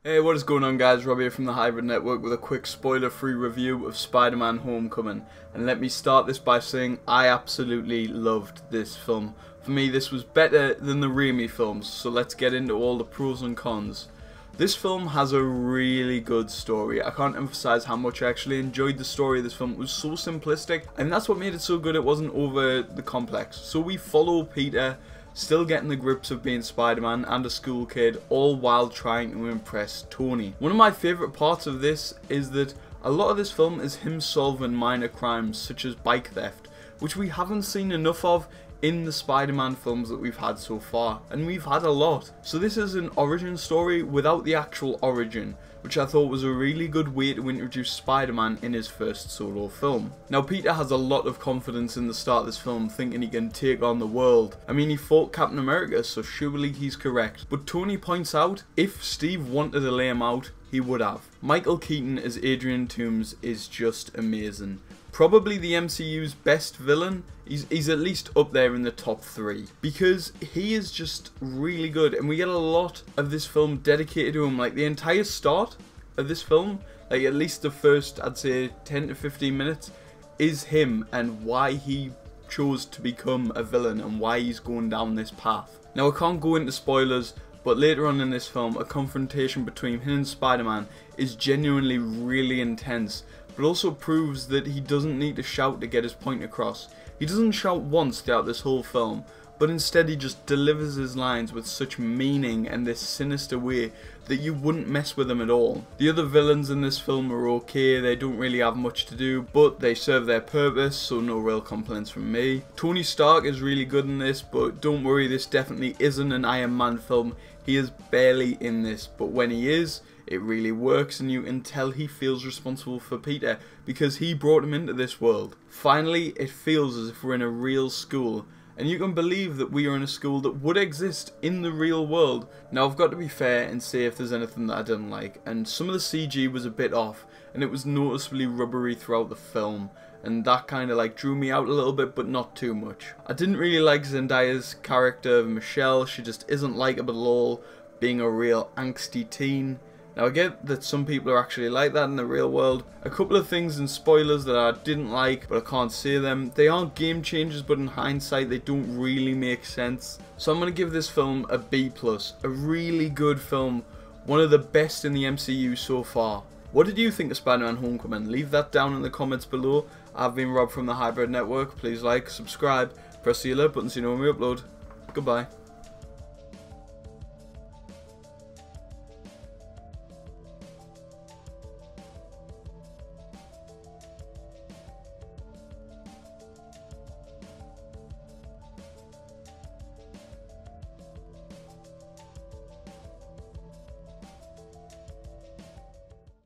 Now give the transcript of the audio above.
Hey, what is going on guys, Rob here from the Hybrid Network with a quick spoiler-free review of Spider-Man Homecoming. And let me start this by saying I absolutely loved this film. For me, this was better than the Raimi films, so let's get into all the pros and cons. This film has a really good story. I can't emphasize how much I actually enjoyed the story of this film. It was so simplistic, and that's what made it so good. It wasn't over the complex. So we follow Peter, still getting the grips of being Spider-Man and a school kid, all while trying to impress Tony. One of my favourite parts of this is that a lot of this film is him solving minor crimes such as bike theft, which we haven't seen enough of in the Spider-Man films that we've had so far, and we've had a lot. So this is an origin story without the actual origin, which I thought was a really good way to introduce Spider-Man in his first solo film. Now Peter has a lot of confidence in the start of this film, thinking he can take on the world. I mean, he fought Captain America, so surely he's correct. But Tony points out, if Steve wanted to lay him out, he would have. Michael Keaton as Adrian Toomes is just amazing. Probably the MCU's best villain. He's at least up there in the top 3 because he is just really good, and we get a lot of this film dedicated to him. Like the entire start of this film, like at least the first, I'd say 10 to 15 minutes, is him and why he chose to become a villain and why he's going down this path. Now I can't go into spoilers, but later on in this film, a confrontation between him and Spider-Man is genuinely really intense, but also proves that he doesn't need to shout to get his point across. He doesn't shout once throughout this whole film, but instead he just delivers his lines with such meaning and this sinister way that you wouldn't mess with him at all. The other villains in this film are okay, they don't really have much to do, but they serve their purpose, so no real complaints from me. Tony Stark is really good in this, but don't worry, this definitely isn't an Iron Man film. He is barely in this, but when he is, it really works, and you can tell he feels responsible for Peter because he brought him into this world. Finally, it feels as if we're in a real school, and you can believe that we are in a school that would exist in the real world. Now I've got to be fair and say if there's anything that I didn't like, and some of the CG was a bit off, and it was noticeably rubbery throughout the film, and that kind of like drew me out a little bit, but not too much. I didn't really like Zendaya's character of Michelle. She just isn't likable at all, being a real angsty teen. Now I get that some people are actually like that in the real world. A couple of things and spoilers that I didn't like, but I can't say them. They aren't game changers, but in hindsight they don't really make sense. So I'm going to give this film a B+. A really good film. One of the best in the MCU so far. What did you think of Spider-Man Homecoming? Leave that down in the comments below. I've been Rob from the Hybrid Network. Please like, subscribe, press the alert button so you know when we upload. Goodbye.